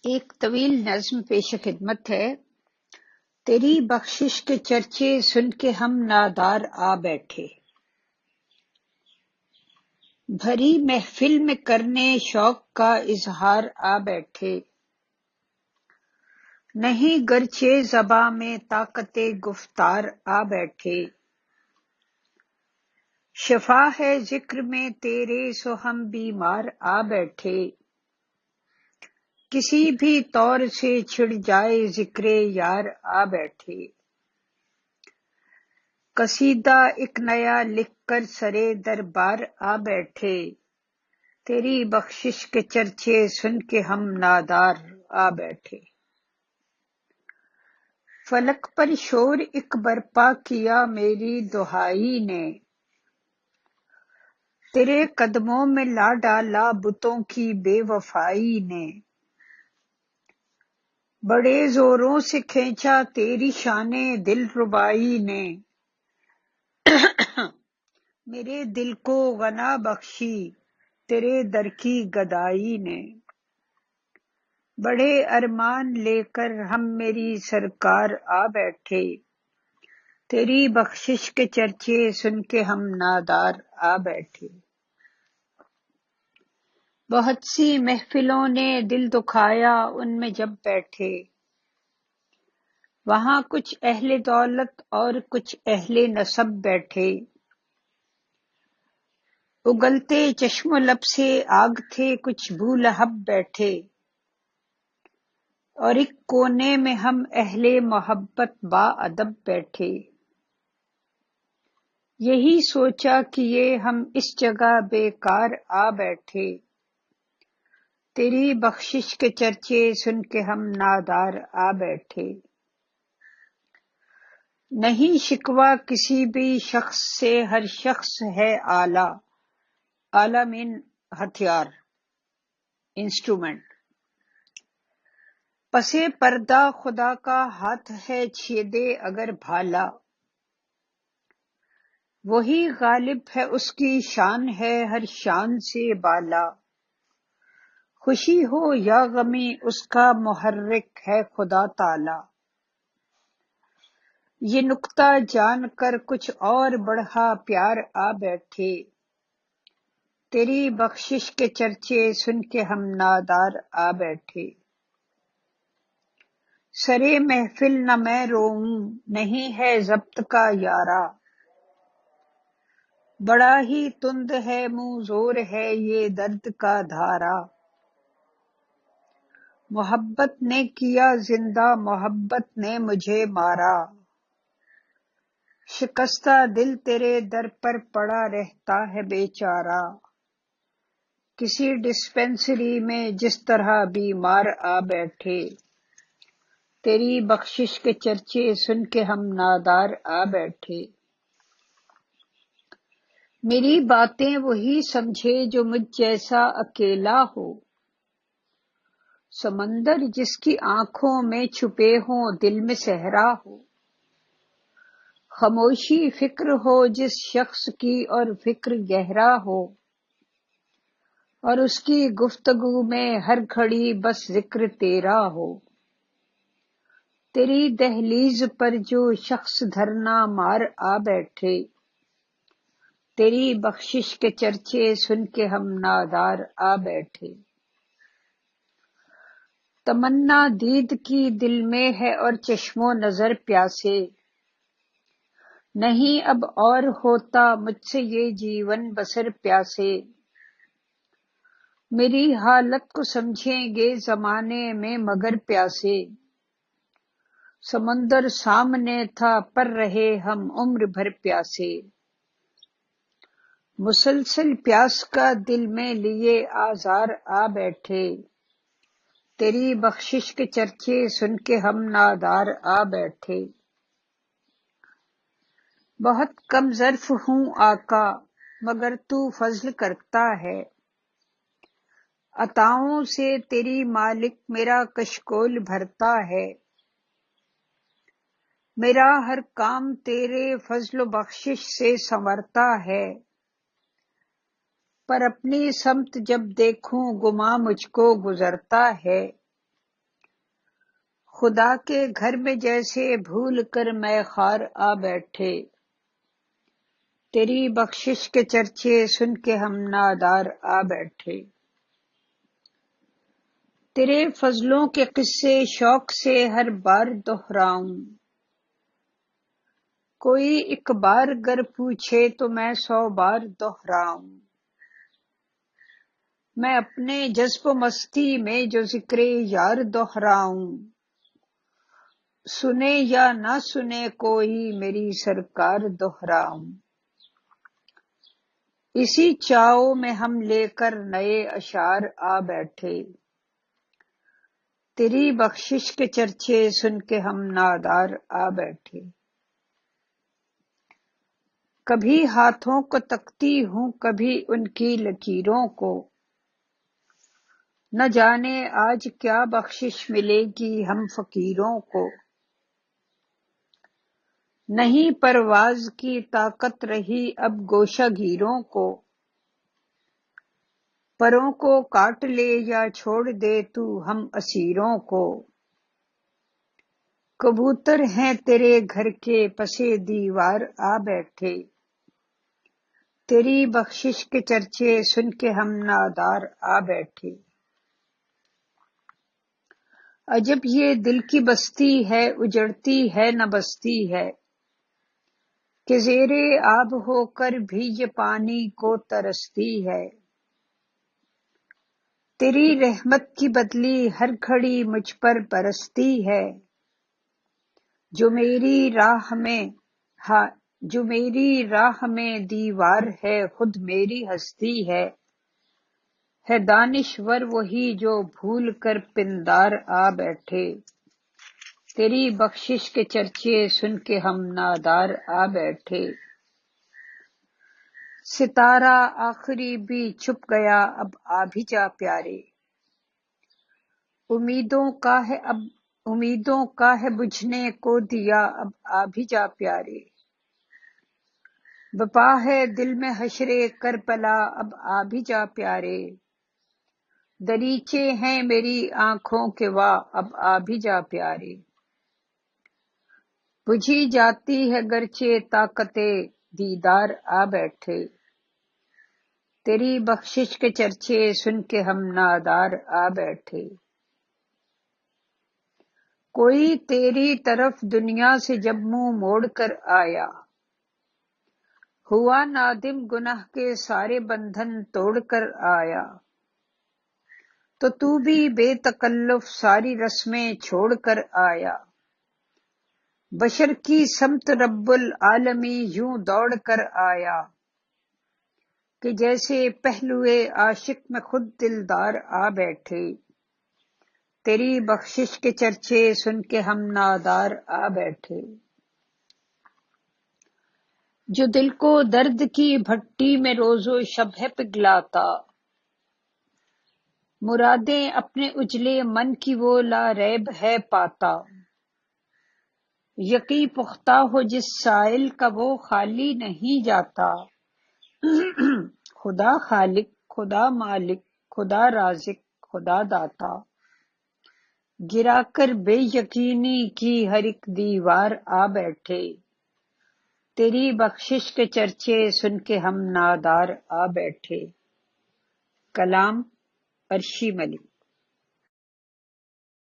ایک طویل نظم پیش خدمت ہے۔ تیری بخشش کے چرچے سن کے ہم نادار آ بیٹھے، بھری محفل میں کرنے شوق کا اظہار آ بیٹھے، نہیں گرچہ زباں میں طاقت گفتار آ بیٹھے، شفا ہے ذکر میں تیرے سو ہم بیمار آ بیٹھے، کسی بھی طور سے چھڑ جائے ذکر یار آ بیٹھے، قصیدہ ایک نیا لکھ کر سرے دربار آ بیٹھے، تیری بخشش کے چرچے سن کے ہم نادار آ بیٹھے۔ فلک پر شور ایک برپا کیا میری دہائی نے، تیرے قدموں میں لا ڈالا بتوں کی بے وفائی نے، بڑے زوروں سے کھینچا تیری شان دل ربائی نے، میرے دل کو غنا بخشی تیرے در کی گدائی نے، بڑے ارمان لے کر ہم میری سرکار آ بیٹھے، تیری بخشش کے چرچے سن کے ہم نادار آ بیٹھے۔ بہت سی محفلوں نے دل دکھایا ان میں جب بیٹھے، وہاں کچھ اہل دولت اور کچھ اہل نسب بیٹھے، اگلتے چشم و لب سے آگ تھے کچھ بولہب بیٹھے، اور ایک کونے میں ہم اہل محبت با ادب بیٹھے، یہی سوچا کیے ہم اس جگہ بیکار آ بیٹھے، تیری بخشش کے چرچے سن کے ہم نادار آ بیٹھے۔ نہیں شکوہ کسی بھی شخص سے، ہر شخص ہے آلہ، آلہ مین ہتھیار، انسٹرومنٹ، پسے پردہ خدا کا ہاتھ ہے چھیدے اگر بھالا، وہی غالب ہے اس کی شان ہے ہر شان سے بالا، خوشی ہو یا غمی اس کا محرک ہے خدا تعالی، یہ نکتہ جان کر کچھ اور بڑھا پیار آ بیٹھے، تیری بخشش کے چرچے سن کے ہم نادار آ بیٹھے۔ سرے محفل نہ میں روؤں نہیں ہے ضبط کا یارا، بڑا ہی تند ہے منہ زور ہے یہ درد کا دھارا، محبت نے کیا زندہ محبت نے مجھے مارا، شکستہ دل تیرے در پر پڑا رہتا ہے بیچارہ، کسی ڈسپینسری میں جس طرح بیمار آ بیٹھے، تیری بخشش کے چرچے سن کے ہم نادار آ بیٹھے۔ میری باتیں وہی سمجھے جو مجھ جیسا اکیلا ہو، سمندر جس کی آنکھوں میں چھپے ہوں دل میں صحرا ہو، خاموشی فکر ہو جس شخص کی اور فکر گہرا ہو، اور اس کی گفتگو میں ہر گھڑی بس ذکر تیرا ہو، تیری دہلیز پر جو شخص دھرنا مار آ بیٹھے، تیری بخشش کے چرچے سن کے ہم نادار آ بیٹھے۔ تمنا دید کی دل میں ہے اور چشم و نظر پیاسے، نہیں اب اور ہوتا مجھ سے یہ جیون بسر پیاسے، میری حالت کو سمجھیں گے زمانے میں مگر پیاسے، سمندر سامنے تھا پر رہے ہم عمر بھر پیاسے، مسلسل پیاس کا دل میں لیے آزار آ بیٹھے، تیری بخشش کے چرچے سن کے ہم نادار آ بیٹھے۔ بہت کم ظرف ہوں آقا مگر تو فضل کرتا ہے، عطاؤں سے تیری مالک میرا کشکول بھرتا ہے، میرا ہر کام تیرے فضل و بخشش سے سنورتا ہے، پر اپنی سمت جب دیکھوں گماں مجھ کو گزرتا ہے، خدا کے گھر میں جیسے بھول کر میں خار آ بیٹھے، تیری بخشش کے چرچے سن کے ہم نادار آ بیٹھے۔ تیرے فضلوں کے قصے شوق سے ہر بار دہراؤں، کوئی ایک بار گر پوچھے تو میں 100 بار دہراؤں۔ میں اپنے جذب و مستی میں جو ذکر یار دہراؤں، سنے یا نہ سنے کوئی میری سرکار دہراؤں۔ اسی چاؤ میں ہم لے کر نئے اشعار آ بیٹھے، تیری بخشش کے چرچے سن کے ہم نادار آ بیٹھے۔ کبھی ہاتھوں کو تکتی ہوں کبھی ان کی لکیروں کو، نہ جانے آج کیا بخشش ملے گی ہم فقیروں کو۔ نہیں پرواز کی طاقت رہی اب گوشہ گیروں کو، پروں کو کاٹ لے یا چھوڑ دے تو ہم اسیروں کو۔ کبوتر ہیں تیرے گھر کے پسے دیوار آ بیٹھے، تیری بخشش کے چرچے سن کے ہم نادار آ بیٹھے۔ عجب یہ دل کی بستی ہے اجڑتی ہے نہ بستی ہے، کہ زیر آب ہو کر بھی یہ پانی کو ترستی ہے۔ تیری رحمت کی بدلی ہر گھڑی مجھ پر برستی ہے، جو میری راہ میں دیوار ہے خود میری ہستی ہے۔ دانشور وہی جو بھول کر پندار آ بیٹھے، تیری بخشش کے چرچے سن کے ہم نادار آ بیٹھے۔ ستارہ آخری بھی چھپ گیا اب آ بھی جا پیارے، امیدوں کا ہے بجھنے کو دیا اب آ بھی جا پیارے۔ بپا ہے دل میں حشر کربلا اب آ بھی جا پیارے، دریچے ہیں میری آنکھوں کے وا اب آ بھی جا پیارے۔ بجھی جاتی ہے گرچہ طاقت دیدار آ بیٹھے، تیری بخشش کے چرچے سن کے ہم نادار آ بیٹھے۔ کوئی تیری طرف دنیا سے جب منہ موڑ کر آیا، ہوا نادم گناہ کے سارے بندھن توڑ کر آیا، تو بھی بے تکلف ساری رسمیں چھوڑ کر آیا، بشر کی سمت رب العالمین یوں دوڑ کر آیا، کہ جیسے پہلوئے عاشق میں خود دلدار آ بیٹھے، تیری بخشش کے چرچے سن کے ہم نادار آ بیٹھے۔ جو دل کو درد کی بھٹی میں روز و شب ہے پگھلاتا، مرادیں اپنے اجلے من کی وہ لا ریب ہے پاتا، یقین پختہ ہو جس سائل کا وہ خالی نہیں جاتا، خدا خالق خدا مالک خدا رازق خدا داتا، گرا کر بے یقینی کی ہر ایک دیوار آ بیٹھے، تیری بخشش کے چرچے سن کے ہم نادار آ بیٹھے۔ کلام عرشی ملک۔